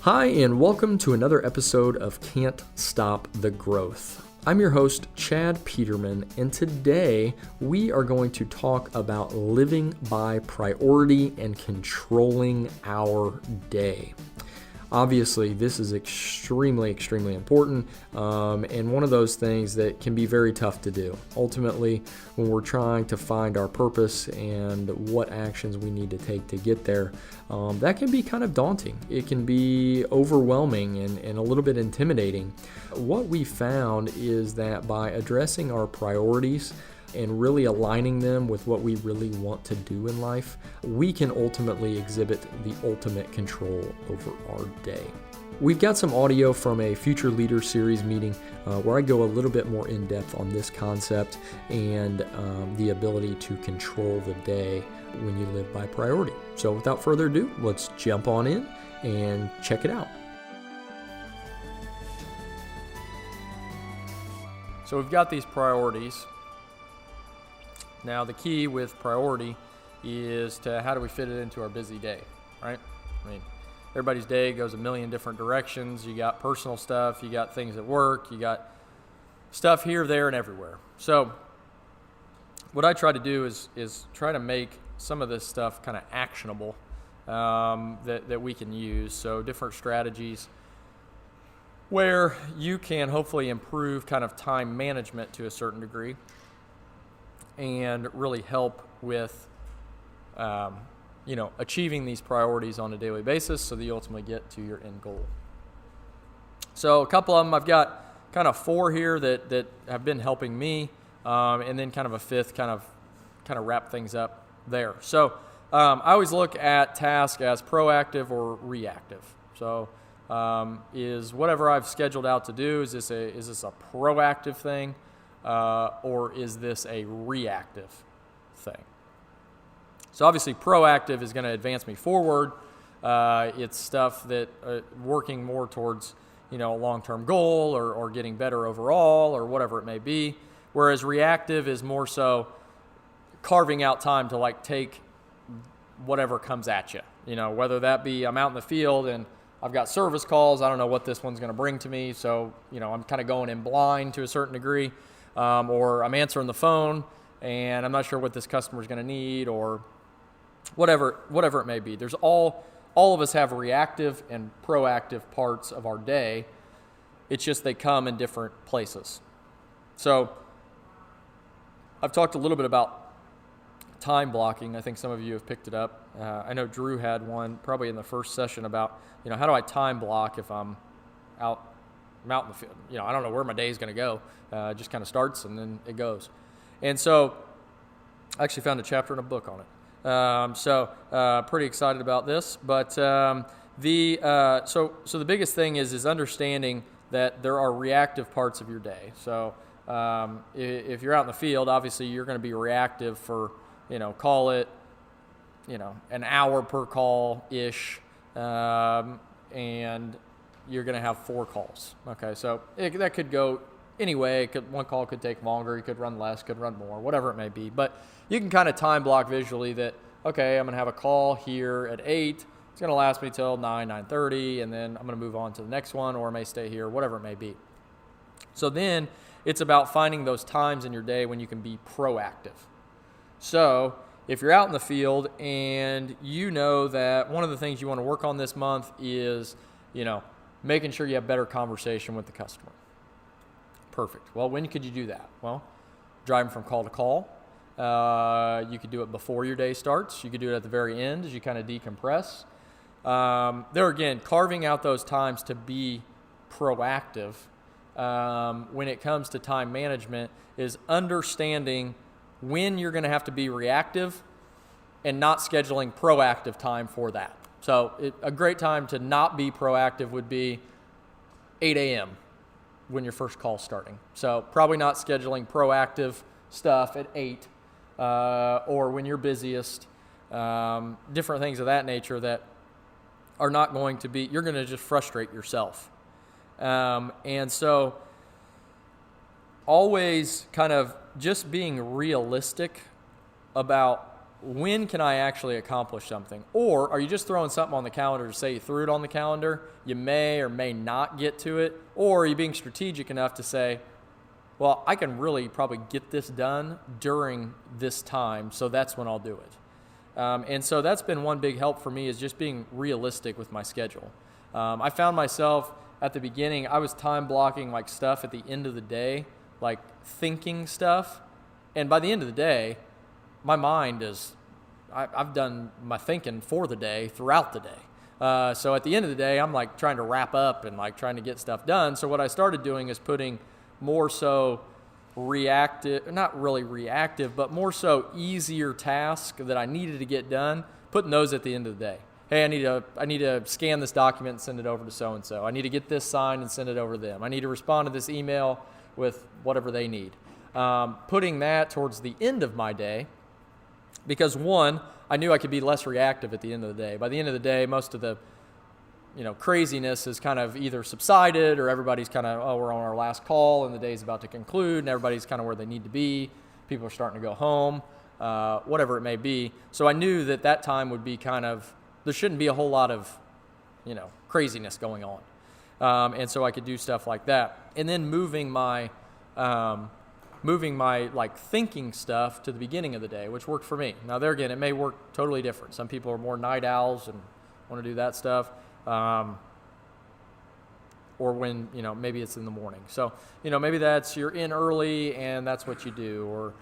Hi, and welcome to another episode of Can't Stop the Growth. I'm your host, Chad Peterman, and today we are going to talk about living by priority and controlling our day. Obviously, this is extremely important, and one of those things that can be very tough to do. Ultimately, when we're trying to find our purpose and what actions we need to take to get there, that can be kind of daunting. It can be overwhelming and a little bit intimidating. What we found is that by addressing our priorities and really aligning them with what we really want to do in life, we can ultimately exhibit the ultimate control over our day. We've got some audio from a Future Leader Series meeting where I go a little bit more in depth on this concept and the ability to control the day when you live by priority. So without further ado, let's jump on in and check it out. So we've got these priorities. Now, the key with priority is to how do we fit it into our busy day, right? I mean, everybody's day goes a million different directions. You got personal stuff, you got things at work, you got stuff here, there, and everywhere. So what I try to do is try to make some of this stuff kind of actionable that we can use. So different strategies where you can hopefully improve kind of time management to a certain degree and really help with, achieving these priorities on a daily basis so that you ultimately get to your end goal. So a couple of them, I've got kind of four here that have been helping me, and then kind of a fifth kind of wrap things up there. So I always look at task as proactive or reactive. So is whatever I've scheduled out to do, is this a proactive thing? Or is this a reactive thing? So obviously proactive is going to advance me forward. It's stuff that working more towards, a long-term goal or getting better overall or whatever it may be. Whereas reactive is more so carving out time to take whatever comes at you. Whether that be I'm out in the field and I've got service calls. I don't know what this one's going to bring to me. So, I'm kind of going in blind to a certain degree. Or I'm answering the phone and I'm not sure what this customer is going to need or whatever it may be. There's all of us have reactive and proactive parts of our day. It's just they come in different places. So I've talked a little bit about time blocking. I think some of you have picked it up. I know Drew had one probably in the first session about, how do I time block if I'm out in the field. I don't know where my day is going to go. It just kind of starts and then it goes. And so I actually found a chapter in a book on it. Pretty excited about this. But so the biggest thing is understanding that there are reactive parts of your day. So if you're out in the field, obviously you're going to be reactive for, call it, an hour per call-ish. And you're going to have 4 calls. Okay, so that could go any way. One call could take longer. You could run less, could run more, whatever it may be. But you can kind of time block visually that, okay, I'm going to have a call here at 8. It's going to last me till 9:30, and then I'm going to move on to the next one, or I may stay here, whatever it may be. So then it's about finding those times in your day when you can be proactive. So if you're out in the field and you know that one of the things you want to work on this month is, making sure you have better conversation with the customer. Perfect. Well, when could you do that? Well, driving from call to call. You could do it before your day starts. You could do it at the very end as you kind of decompress. There again, carving out those times to be proactive when it comes to time management is understanding when you're going to have to be reactive and not scheduling proactive time for that. So a great time to not be proactive would be 8 a.m. when your first call's starting. So probably not scheduling proactive stuff at 8 or when you're busiest, different things of that nature that are not going to be, you're going to just frustrate yourself. And so always kind of just being realistic about when can I actually accomplish something? Or are you just throwing something on the calendar to say you threw it on the calendar? You may or may not get to it. Or are you being strategic enough to say, well, I can really probably get this done during this time, so that's when I'll do it. And so that's been one big help for me, is just being realistic with my schedule. I found myself at the beginning, I was time blocking like stuff at the end of the day, like thinking stuff. And by the end of the day, my mind is, I've done my thinking for the day throughout the day. So at the end of the day, I'm like trying to wrap up and like trying to get stuff done. So what I started doing is putting more so reactive, not really reactive, but more so easier tasks that I needed to get done, putting those at the end of the day. Hey, I need to scan this document and send it over to so-and-so. I need to get this signed and send it over to them. I need to respond to this email with whatever they need. Putting that towards the end of my day, because one, I knew I could be less reactive at the end of the day. By the end of the day, most of the craziness is kind of either subsided, or everybody's kind of, oh, we're on our last call and the day's about to conclude and everybody's kind of where they need to be. People are starting to go home, whatever it may be. So I knew that time would be kind of, there shouldn't be a whole lot of, craziness going on. And so I could do stuff like that. And then moving my like thinking stuff to the beginning of the day, which worked for me. Now there again, it may work totally different. Some people are more night owls and want to do that stuff. Or when, maybe it's in the morning. So, maybe you're in early and that's what you do. Or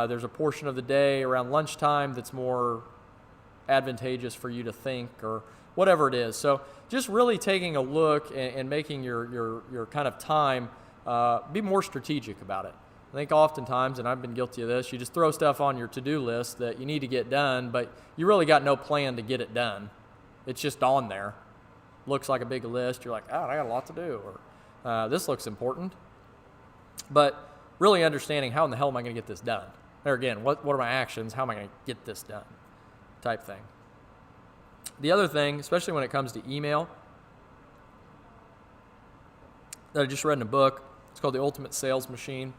there's a portion of the day around lunchtime that's more advantageous for you to think, or whatever it is. So just really taking a look and making your kind of time, be more strategic about it. I think oftentimes, and I've been guilty of this, you just throw stuff on your to-do list that you need to get done, but you really got no plan to get it done. It's just on there. Looks like a big list. You're like, oh, I got a lot to do, or this looks important. But really understanding, how in the hell am I going to get this done? There again, what are my actions? How am I going to get this done? Type thing. The other thing, especially when it comes to email, that I just read in a book, it's called The Ultimate Sales Machine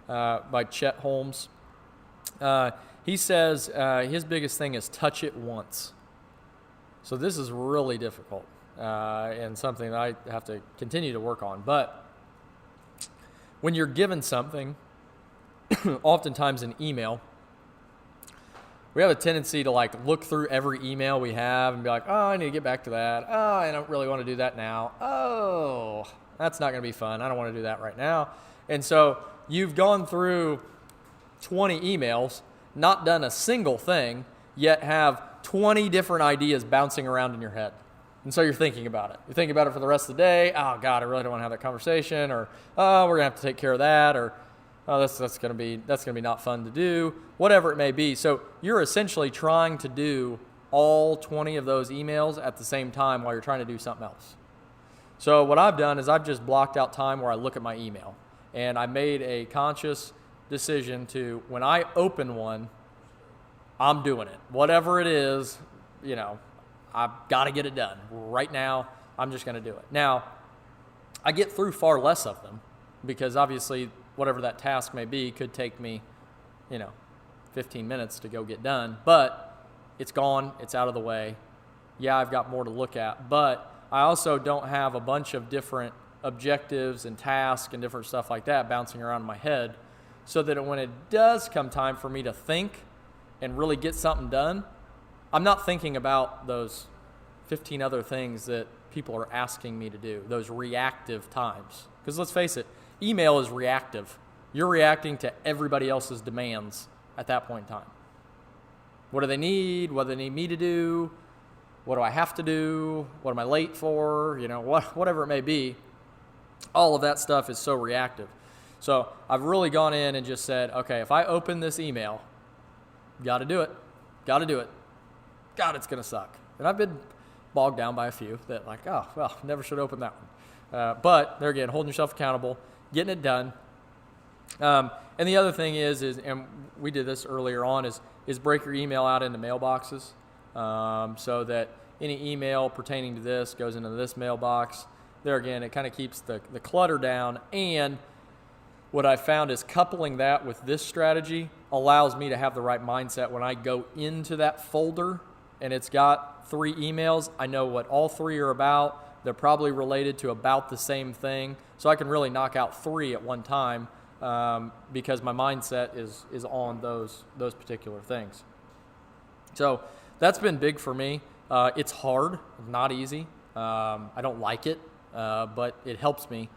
by Chet Holmes. He says his biggest thing is touch it once. So this is really difficult. And something that I have to continue to work on. But when you're given something, oftentimes in email, we have a tendency to like look through every email we have and be like, oh, I need to get back to that. Oh, I don't really want to do that now. Oh, that's not going to be fun. I don't want to do that right now. And so you've gone through 20 emails, not done a single thing, yet have 20 different ideas bouncing around in your head. And so you're thinking about it. You're thinking about it for the rest of the day. Oh, God, I really don't want to have that conversation. Or, oh, we're going to have to take care of that. Or, oh, that's going to be not fun to do. Whatever it may be. So you're essentially trying to do all 20 of those emails at the same time while you're trying to do something else. So what I've done is I've just blocked out time where I look at my email. And I made a conscious decision to, when I open one, I'm doing it. Whatever it is, I've got to get it done. Right now, I'm just going to do it. Now, I get through far less of them because obviously whatever that task may be could take me, 15 minutes to go get done. But it's gone. It's out of the way. Yeah, I've got more to look at. But I also don't have a bunch of different objectives and tasks and different stuff like that bouncing around in my head, so that when it does come time for me to think and really get something done, I'm not thinking about those 15 other things that people are asking me to do, those reactive times. Because let's face it, email is reactive. You're reacting to everybody else's demands at that point in time. What do they need? What do they need me to do? What do I have to do? What am I late for? Whatever it may be. All of that stuff is so reactive. So I've really gone in and just said, okay, if I open this email, got to do it. God, it's going to suck. And I've been bogged down by a few that like, oh, well, never should open that one. But there again, holding yourself accountable, getting it done. And the other thing is, and we did this earlier on, is break your email out into mailboxes, so that any email pertaining to this goes into this mailbox. There again, it kind of keeps the clutter down. And what I found is coupling that with this strategy allows me to have the right mindset when I go into that folder and it's got 3 emails. I know what all 3 are about. They're probably related to about the same thing. So I can really knock out 3 at one time because my mindset is on those particular things. So that's been big for me. It's hard, not easy. I don't like it, but it helps me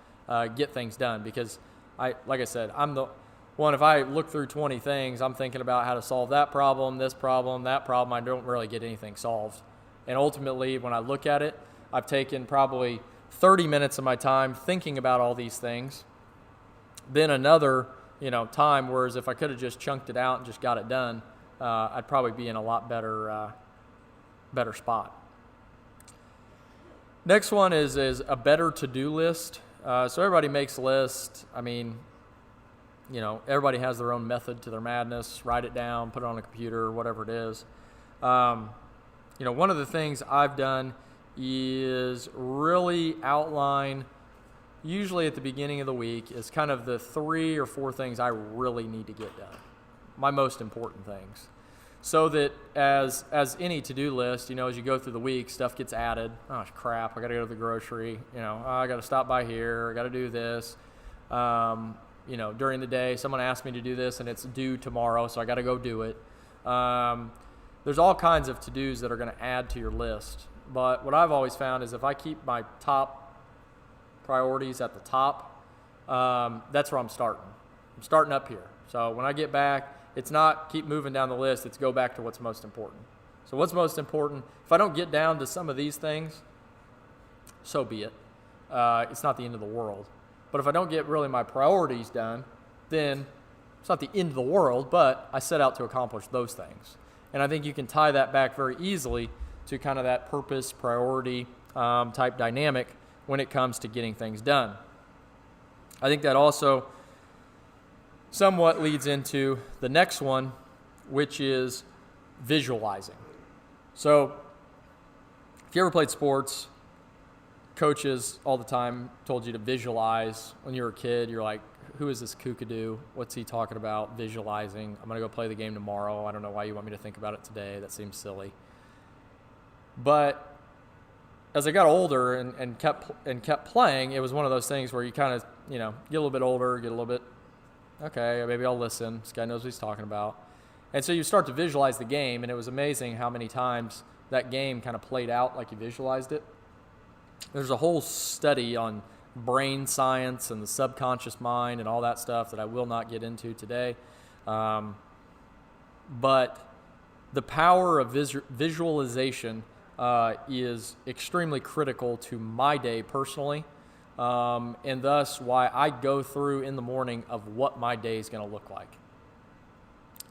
get things done because like I said, I'm the one, if I look through 20 things, I'm thinking about how to solve that problem, this problem, that problem. I don't really get anything solved. And ultimately, when I look at it, I've taken probably 30 minutes of my time thinking about all these things. Then another, time, whereas if I could have just chunked it out and just got it done, I'd probably be in a lot better spot. Next one is a better to-do list. So everybody makes lists. I mean, everybody has their own method to their madness. Write it down, put it on a computer, whatever it is. One of the things I've done is really outline, usually at the beginning of the week, is kind of the 3 or 4 things I really need to get done, my most important things. So that as any to-do list, as you go through the week, stuff gets added. Oh, crap, I got to go to the grocery. I got to stop by here. I got to do this. During the day, someone asked me to do this and it's due tomorrow, so I got to go do it. There's all kinds of to-dos that are going to add to your list. But what I've always found is if I keep my top priorities at the top, that's where I'm starting. I'm starting up here. So when I get back, it's not keep moving down the list, it's go back to what's most important. So what's most important, if I don't get down to some of these things, so be it. It's not the end of the world. But if I don't get really my priorities done, then it's not the end of the world, but I set out to accomplish those things. And I think you can tie that back very easily to kind of that purpose, priority type dynamic when it comes to getting things done. I think that also somewhat leads into the next one, which is visualizing. So if you ever played sports, coaches all the time told you to visualize. When you were a kid, you're like, who is this kookadoo? What's he talking about? Visualizing. I'm going to go play the game tomorrow. I don't know why you want me to think about it today. That seems silly. But as I got older and kept playing, it was one of those things where you kind of, get a little bit older, get a little bit, okay, maybe I'll listen. This guy knows what he's talking about. And so you start to visualize the game, and it was amazing how many times that game kind of played out like you visualized it. There's a whole study on brain science and the subconscious mind and all that stuff that I will not get into today. But the power of visualization is extremely critical to my day personally, and thus why I go through in the morning of what my day is going to look like.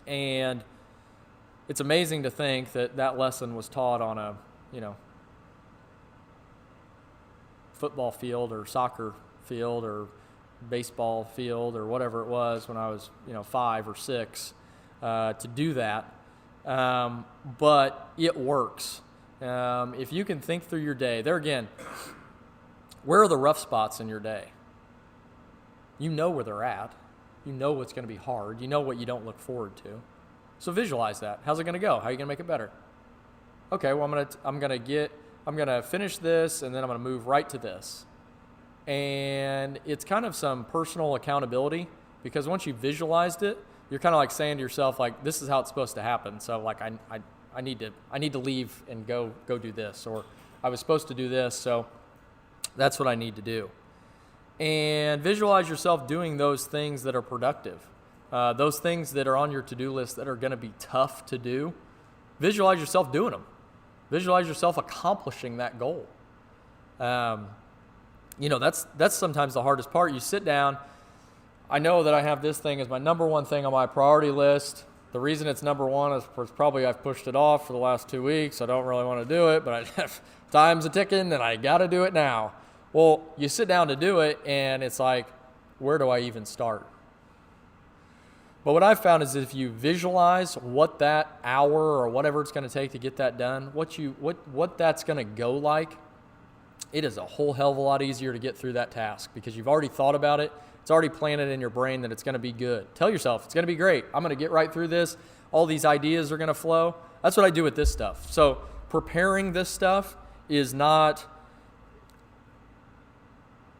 And it's amazing to think that lesson was taught on a, football field or soccer field or baseball field or whatever it was when I was, 5 or 6, to do that. But it works. If you can think through your day, there again, where are the rough spots in your day? You know where they're at. You know what's going to be hard. You know what you don't look forward to. So visualize that. How's it going to go? How are you going to make it better? Okay, well, I'm going to finish this, and then I'm going to move right to this. And it's kind of some personal accountability, because once you visualized it, you're kind of like saying to yourself, like, this is how it's supposed to happen. So like I need to leave and go do this, or I was supposed to do this, so that's what I need to do. And visualize yourself doing those things that are productive. Those things that are on your to-do list that are going to be tough to do. Visualize yourself doing them. Visualize yourself accomplishing that goal. That's sometimes the hardest part. You sit down. I know that I have this thing as my number one thing on my priority list. The reason it's number one is probably I've pushed it off for the last 2 weeks. I don't really want to do it, but time's a ticking and I got to do it now. Well, you sit down to do it and it's like, where do I even start? But what I've found is if you visualize what that hour or whatever it's going to take to get that done, what that's going to go like, it is a whole hell of a lot easier to get through that task because you've already thought about it. It's already planted in your brain that it's going to be good. Tell yourself, it's going to be great. I'm going to get right through this. All these ideas are going to flow. That's what I do with this stuff. So preparing this stuff is not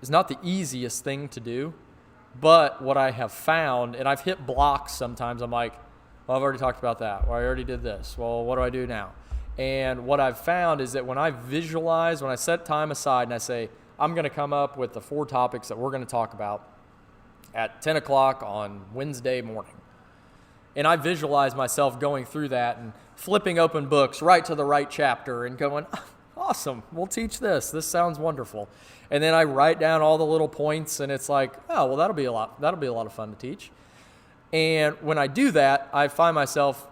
the easiest thing to do. But what I have found, and I've hit blocks sometimes, I'm like, well, I've already talked about that. Well, I already did this. Well, what do I do now? And what I've found is that when I visualize, when I set time aside and I say, I'm going to come up with the 4 topics that we're going to talk about at 10 o'clock on Wednesday morning. And I visualize myself going through that and flipping open books right to the right chapter and going, awesome, we'll teach this. This sounds wonderful. And then I write down all the little points, and it's like, oh, well, that'll be a lot of fun to teach. And when I do that, I find myself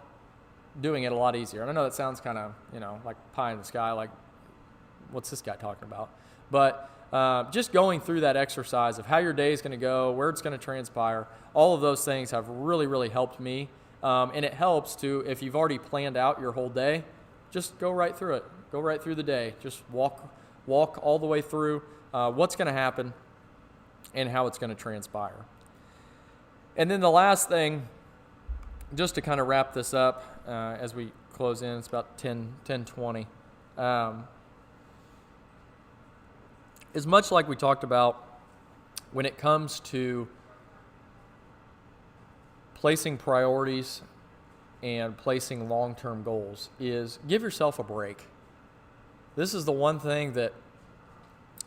doing it a lot easier. And I know that sounds kind of, like pie in the sky, like, what's this guy talking about? But just going through that exercise of how your day is going to go, where it's going to transpire, all of those things have really, really helped me. And it helps to, if you've already planned out your whole day, just go right through it. Go right through the day. Just walk all the way through what's going to happen and how it's going to transpire. And then the last thing, just to kind of wrap this up as we close in, it's about 10:20. Is much like we talked about when it comes to placing priorities and placing long-term goals, is give yourself a break. This is the one thing that,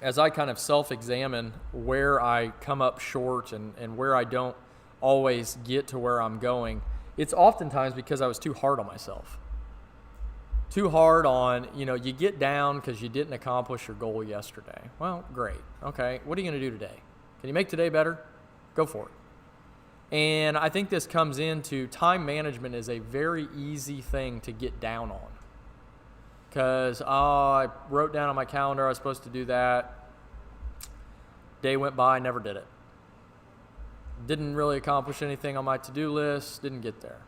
as I kind of self-examine where I come up short and where I don't always get to where I'm going, it's oftentimes because I was too hard on myself. Too hard on, you get down because you didn't accomplish your goal yesterday. Well, great. Okay, what are you going to do today? Can you make today better? Go for it. And I think this comes into time management is a very easy thing to get down on. Because, I wrote down on my calendar I was supposed to do that. Day went by, never did it. Didn't really accomplish anything on my to-do list, didn't get there.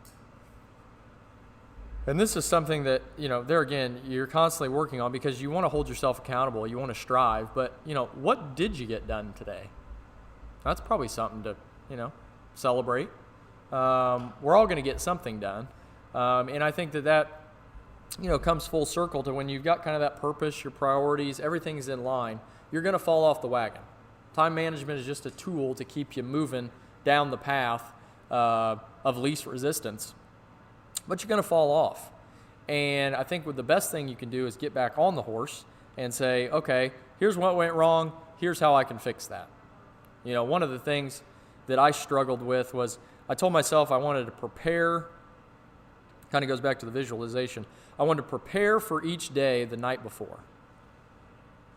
And this is something that, there again, you're constantly working on because you want to hold yourself accountable, you want to strive, but, what did you get done today? That's probably something to, celebrate. We're all going to get something done. And I think that comes full circle to when you've got kind of that purpose, your priorities, everything's in line, you're going to fall off the wagon. Time management is just a tool to keep you moving down the path of least resistance. But you're going to fall off. And I think the best thing you can do is get back on the horse and say, okay, here's what went wrong, here's how I can fix that. One of the things that I struggled with was I told myself I wanted to prepare, kind of goes back to the visualization, I wanted to prepare for each day the night before.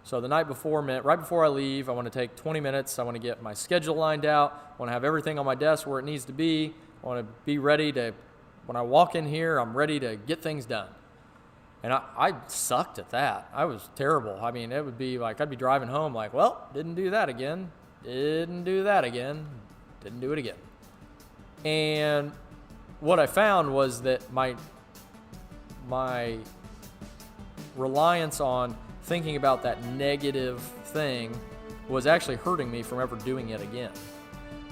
So the night before meant right before I leave, I want to take 20 minutes, I want to get my schedule lined out, I want to have everything on my desk where it needs to be, I want to be ready to, when I walk in here, I'm ready to get things done. And I sucked at that. I was terrible. I mean, it would be like I'd be driving home like, well, didn't do that again, didn't do it again. And what I found was that my reliance on thinking about that negative thing was actually hurting me from ever doing it again.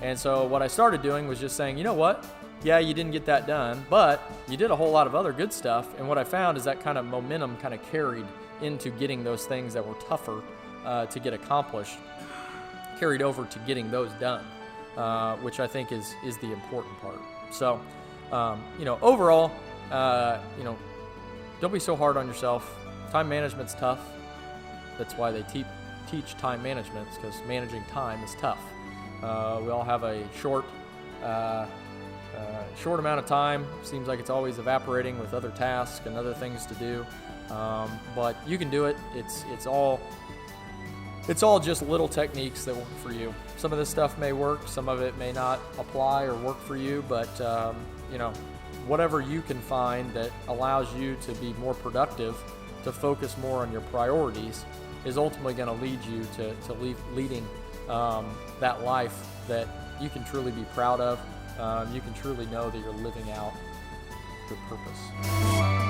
And so what I started doing was just saying, you know what? Yeah, you didn't get that done, but you did a whole lot of other good stuff. And what I found is that kind of momentum kind of carried into getting those things that were tougher to get accomplished, carried over to getting those done, which I think is the important part. So, overall, don't be so hard on yourself. Time management's tough. That's why they teach time management, because managing time is tough. We all have a short amount of time. Seems like it's always evaporating with other tasks and other things to do. But you can do it. It's all just little techniques that work for you. Some of this stuff may work, some of it may not apply or work for you, but whatever you can find that allows you to be more productive, to focus more on your priorities, is ultimately going to lead you to leading that life that you can truly be proud of. You can truly know that you're living out your purpose.